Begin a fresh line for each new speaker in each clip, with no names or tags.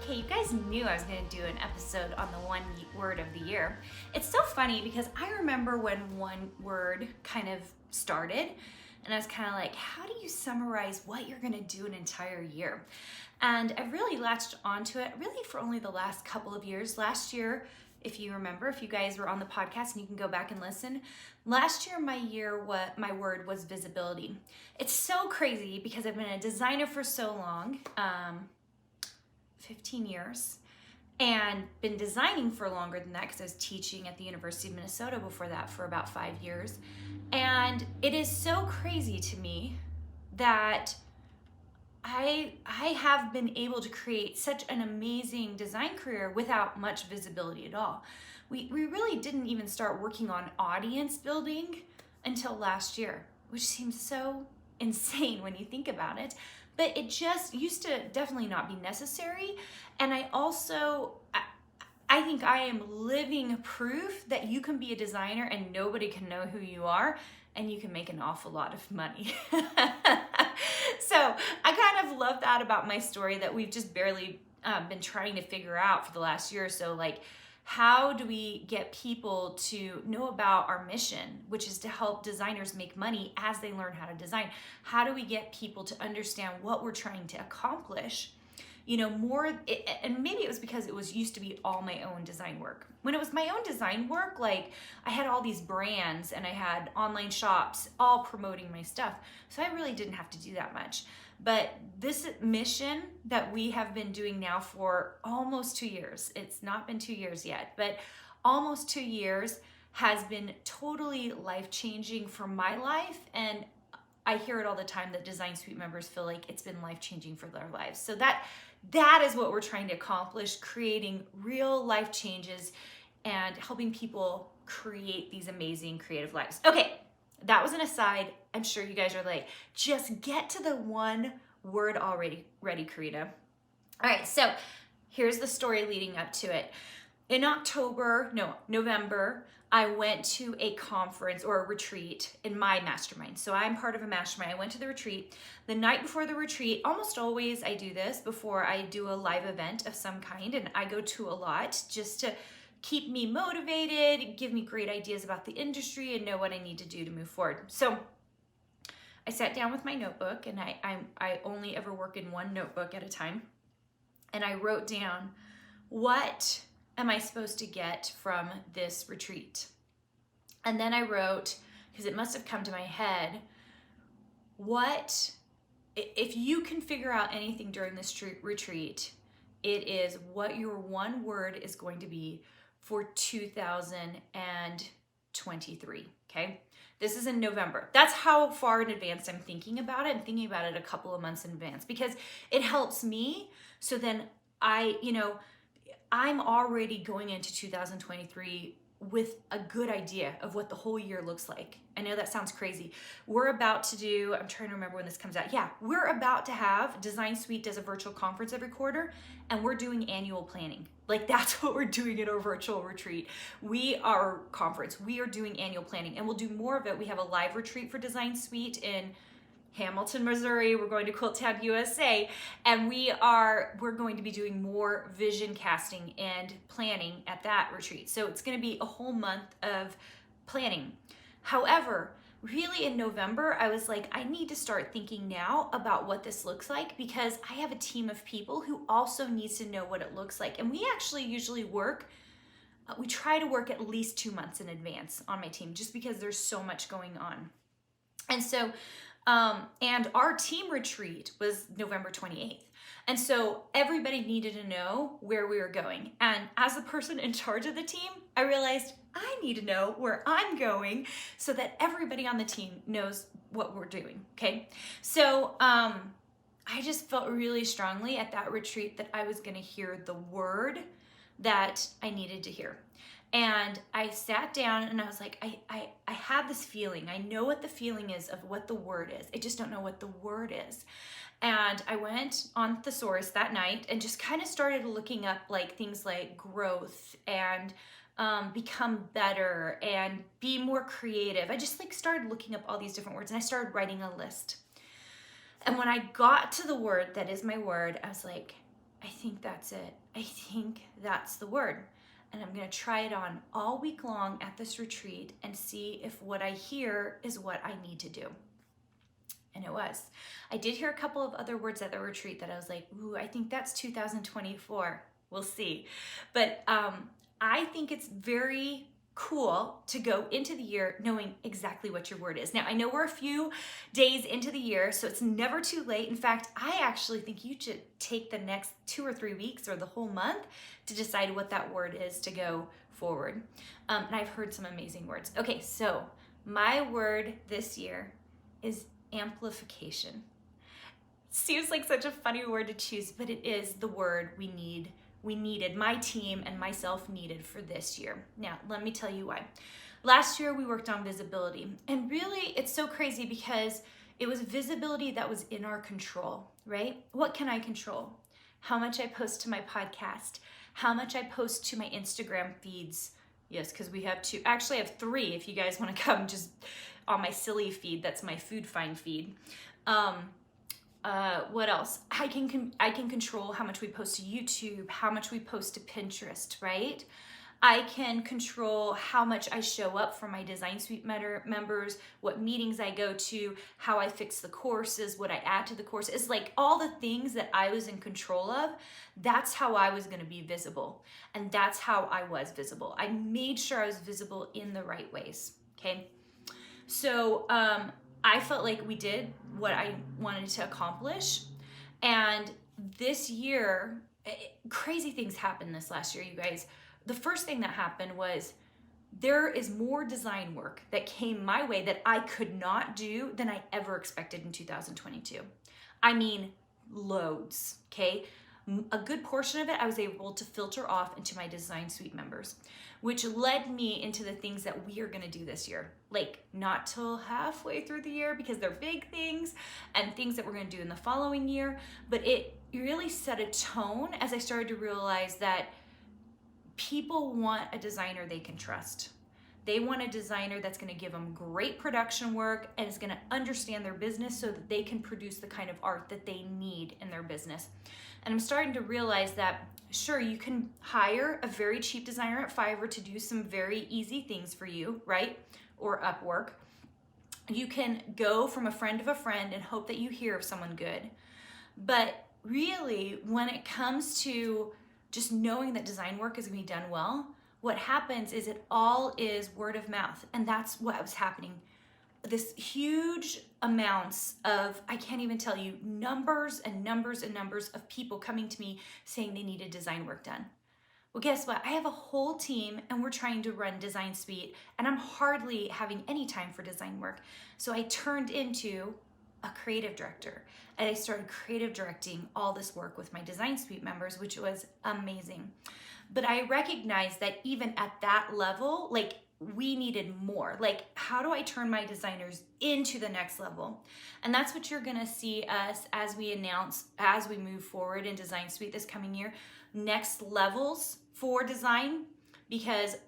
Okay, you guys knew I was going to do an episode on the one word of the year. It's so funny because I remember when one word kind of started and I was kind of like, how do you summarize what you're going to do an entire year? And I really latched onto it really for only the last couple of years. Last year, if you remember, if you guys were on the podcast and you can go back and listen, last year my word was visibility. It's so crazy because I've been a designer for so long, 15 years, and been designing for longer than that because I was teaching at the University of Minnesota before that for about 5 years. And it is so crazy to me that I have been able to create such an amazing design career without much visibility at all. We really didn't even start working on audience building until last year, which seems so insane when you think about it. But it just used to definitely not be necessary. And I think I am living proof that you can be a designer and nobody can know who you are and you can make an awful lot of money. So I kind of love that about my story, that we've just barely been trying to figure out for the last year or so, like, how do we get people to know about our mission, which is to help designers make money as they learn how to design? How do we get people to understand what we're trying to accomplish? You know, and maybe it was because it was used to be all my own design work. When it was my own design work, like, I had all these brands and I had online shops all promoting my stuff. So I really didn't have to do that much. But this mission that we have been doing now for almost 2 years, it's not been 2 years yet, but almost 2 years, has been totally life-changing for my life. And I hear it all the time that Design Suite members feel like it's been life-changing for their lives. So that is what we're trying to accomplish, creating real life changes and helping people create these amazing creative lives. Okay, that was an aside. I'm sure you guys are like, just get to the one word already. Ready, Carina? All right, so here's the story leading up to it. In November, I went to a conference or a retreat in my mastermind. So I'm part of a mastermind. I went to the retreat. The night before the retreat, almost always I do this before I do a live event of some kind, and I go to a lot just to keep me motivated, give me great ideas about the industry, and know what I need to do to move forward. So I sat down with my notebook, and I only ever work in one notebook at a time, and I wrote down, what am I supposed to get from this retreat? And then I wrote, because it must have come to my head, if you can figure out anything during this retreat, it is what your one word is going to be for 2023, okay? This is in November. That's how far in advance I'm thinking about it. I'm thinking about it a couple of months in advance because it helps me. So then I'm already going into 2023 with a good idea of what the whole year looks like. I know that sounds crazy. We're about to do, I'm trying to remember when this comes out. Yeah, we're about to have, Design Suite does a virtual conference every quarter, and we're doing annual planning. Like, that's what we're doing at our virtual retreat. We are doing annual planning, and we'll do more of it. We have a live retreat for Design Suite in Hamilton, Missouri. We're going to Quilt Tab, USA, and we're going to be doing more vision casting and planning at that retreat. So it's going to be a whole month of planning. However, really in November, I was like, I need to start thinking now about what this looks like, because I have a team of people who also needs to know what it looks like. And we actually usually we try to work at least 2 months in advance on my team, just because there's so much going on. And so and our team retreat was November 28th. And so everybody needed to know where we were going. And as the person in charge of the team, I realized I need to know where I'm going so that everybody on the team knows what we're doing, okay? So I just felt really strongly at that retreat that I was gonna hear the word that I needed to hear. And I sat down and I was like, I have this feeling. I know what the feeling is of what the word is. I just don't know what the word is. And I went on Thesaurus that night and just kind of started looking up like things like growth and become better and be more creative. I just started looking up all these different words, and I started writing a list. And when I got to the word that is my word, I was like, I think that's it. I think that's the word. And I'm gonna try it on all week long at this retreat and see if what I hear is what I need to do. And it was. I did hear a couple of other words at the retreat that I was like, ooh, I think that's 2024. We'll see. But I think it's very cool to go into the year knowing exactly what your word is. Now, I know we're a few days into the year, so it's never too late. In fact, I actually think you should take the next 2 or 3 weeks or the whole month to decide what that word is to go forward. And I've heard some amazing words. Okay, so my word this year is amplification. Seems like such a funny word to choose, but it is the word we needed, my team and myself needed for this year. Now, let me tell you why. Last year we worked on visibility, and really it's so crazy because it was visibility that was in our control, right? What can I control? How much I post to my podcast, how much I post to my Instagram feeds. Yes, because we have 2, actually I have 3 if you guys want to come just on my silly feed. That's my food find feed. What else? I can control how much we post to YouTube, how much we post to Pinterest, right? I can control how much I show up for my Design Suite members, what meetings I go to, how I fix the courses, what I add to the course. It's like all the things that I was in control of. That's how I was going to be visible. And that's how I was visible. I made sure I was visible in the right ways. Okay. So, I felt like we did what I wanted to accomplish. And this year, crazy things happened this last year, you guys. The first thing that happened was there is more design work that came my way that I could not do than I ever expected in 2022. I mean, loads, okay? A good portion of it I was able to filter off into my Design Suite members, which led me into the things that we are gonna do this year. Like, not till halfway through the year because they're big things and things that we're gonna do in the following year, but it really set a tone as I started to realize that people want a designer they can trust. They want a designer that's gonna give them great production work and is gonna understand their business so that they can produce the kind of art that they need in their business. And I'm starting to realize that, sure, you can hire a very cheap designer at Fiverr to do some very easy things for you, right? Or Upwork. You can go from a friend of a friend and hope that you hear of someone good. But really, when it comes to just knowing that design work is gonna be done well, what happens is it all is word of mouth. And that's what was happening. This huge amounts of, I can't even tell you, numbers and numbers and numbers of people coming to me saying they needed design work done. Well, guess what? I have a whole team and we're trying to run Design Suite and I'm hardly having any time for design work. So I turned into a creative director and I started creative directing all this work with my Design Suite members, which was amazing. But I recognized that even at that level, like, we needed more. Like, how do I turn my designers into the next level? And that's what you're gonna see us as we announce, as we move forward in Design Suite this coming year, next levels for design, because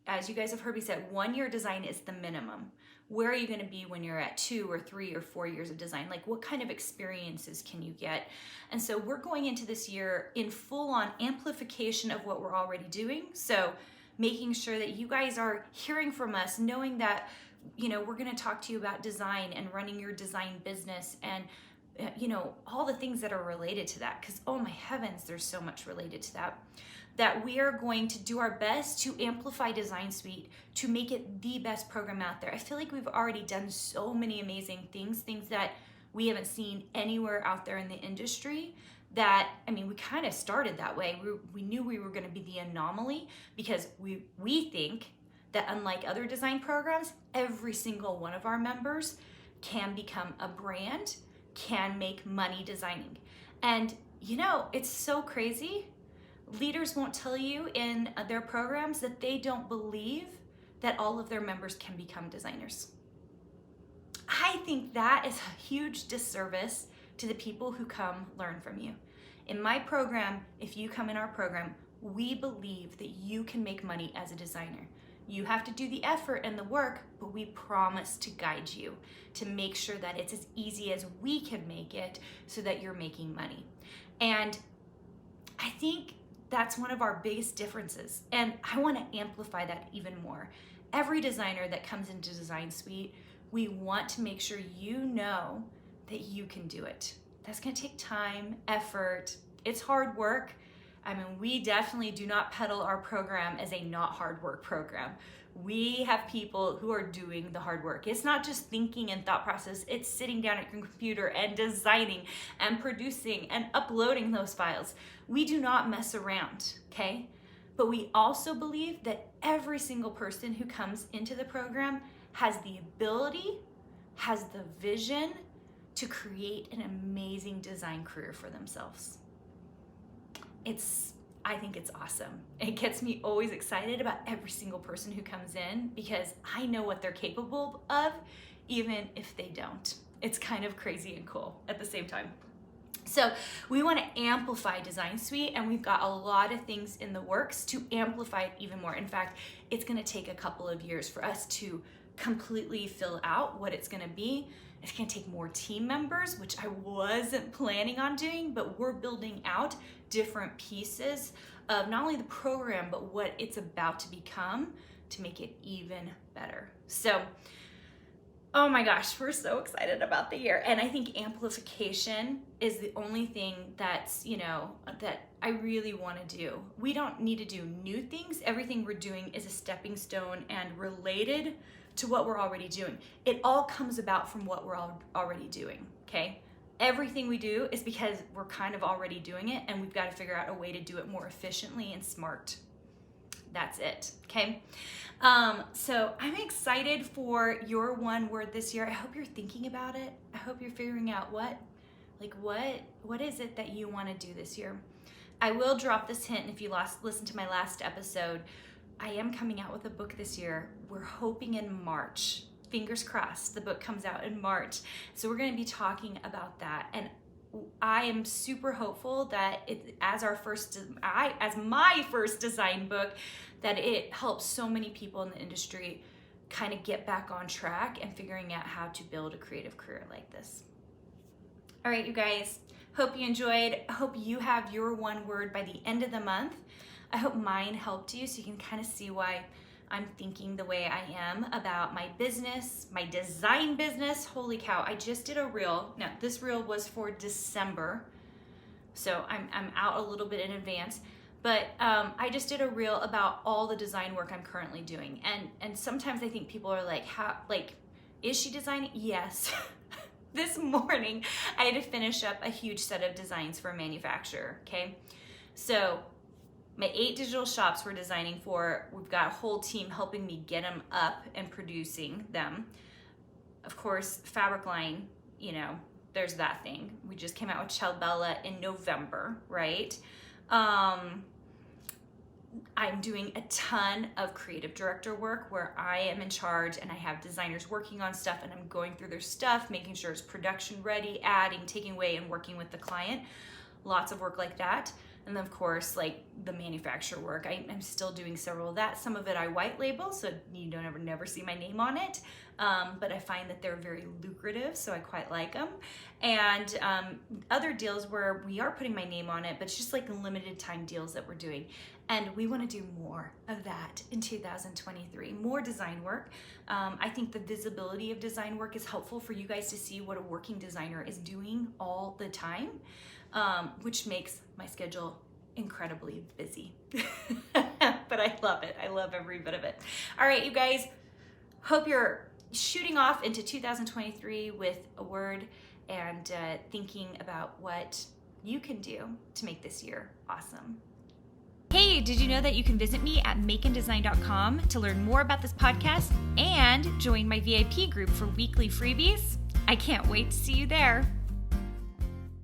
as you guys have heard me say, 1 year design is the minimum. Where are you gonna be when you're at 2 or 3 or 4 years of design? Like, what kind of experiences can you get? And so we're going into this year in full-on amplification of what we're already doing. So making sure that you guys are hearing from us, knowing that, you know, we're gonna talk to you about design and running your design business and, you know, all the things that are related to that, because, oh my heavens, there's so much related to that. That we are going to do our best to amplify Design Suite, to make it the best program out there. I feel like we've already done so many amazing things that we haven't seen anywhere out there in the industry. That, I mean, we kind of started that way. We knew we were going to be the anomaly because we think that unlike other design programs, every single one of our members can become a brand, can make money designing. And, you know, it's so crazy. Leaders won't tell you in their programs that they don't believe that all of their members can become designers. I think that is a huge disservice to the people who come learn from you. In my program, if you come in our program, we believe that you can make money as a designer. You have to do the effort and the work, but we promise to guide you to make sure that it's as easy as we can make it so that you're making money. And think that's one of our biggest differences. And I want to amplify that even more. Every designer that comes into Design Suite, we want to make sure you know that you can do it. That's going to take time, effort. It's hard work. I mean, we definitely do not peddle our program as a not hard work program. We have people who are doing the hard work. It's not just thinking and thought process. It's sitting down at your computer and designing and producing and uploading those files. We do not mess around, okay? But we also believe that every single person who comes into the program has the ability, has the vision to create an amazing design career for themselves. I think it's awesome. It gets me always excited about every single person who comes in because I know what they're capable of, even if they don't. It's kind of crazy and cool at the same time. So we want to amplify Design Suite, and we've got a lot of things in the works to amplify it even more. In fact, it's going to take a couple of years for us to completely fill out what it's going to be. It's going to take more team members, which I wasn't planning on doing, but we're building out different pieces of not only the program, but what it's about to become to make it even better. So, oh my gosh, we're so excited about the year. And I think amplification is the only thing that's, that I really want to do. We don't need to do new things. Everything we're doing is a stepping stone and related to what we're already doing. It all comes about from what we're already doing, okay? Everything we do is because we're kind of already doing it, and we've got to figure out a way to do it more efficiently and smart. That's it, okay? So I'm excited for your one word this year. I hope you're thinking about it. I hope you're figuring out what is it that you want to do this year. I will drop this hint if you listened to my last episode. I am coming out with a book this year. We're hoping in March. Fingers crossed, the book comes out in March. So we're going to be talking about that. And I am super hopeful that as my first design book, that it helps so many people in the industry kind of get back on track and figuring out how to build a creative career like this. All right, you guys, hope you enjoyed. I hope you have your one word by the end of the month. I hope mine helped you so you can kind of see why I'm thinking the way I am about my business, my design business. Holy cow, I just did a reel. Now, this reel was for December, so I'm out a little bit in advance, but I just did a reel about all the design work I'm currently doing. And sometimes I think people are like, is she designing? Yes. This morning, I had to finish up a huge set of designs for a manufacturer, okay? So my 8 digital shops we're designing for, we've got a whole team helping me get them up and producing them. Of course, fabric line, there's that thing. We just came out with Chalbella in November, right? I'm doing a ton of creative director work where I am in charge and I have designers working on stuff and I'm going through their stuff, making sure it's production ready, adding, taking away, and working with the client. Lots of work like that. And then of course, like the manufacturer work, I'm still doing several of that. Some of it I white label, so you don't never see my name on it. But I find that they're very lucrative, so I quite like them. And other deals where we are putting my name on it, but it's just like limited time deals that we're doing. And we want to do more of that in 2023, more design work. I think the visibility of design work is helpful for you guys to see what a working designer is doing all the time. Which makes my schedule incredibly busy. But I love it. I love every bit of it. All right, you guys, hope you're shooting off into 2023 with a word and thinking about what you can do to make this year awesome. Hey, did you know that you can visit me at makeanddesign.com to learn more about this podcast and join my VIP group for weekly freebies? I can't wait to see you there.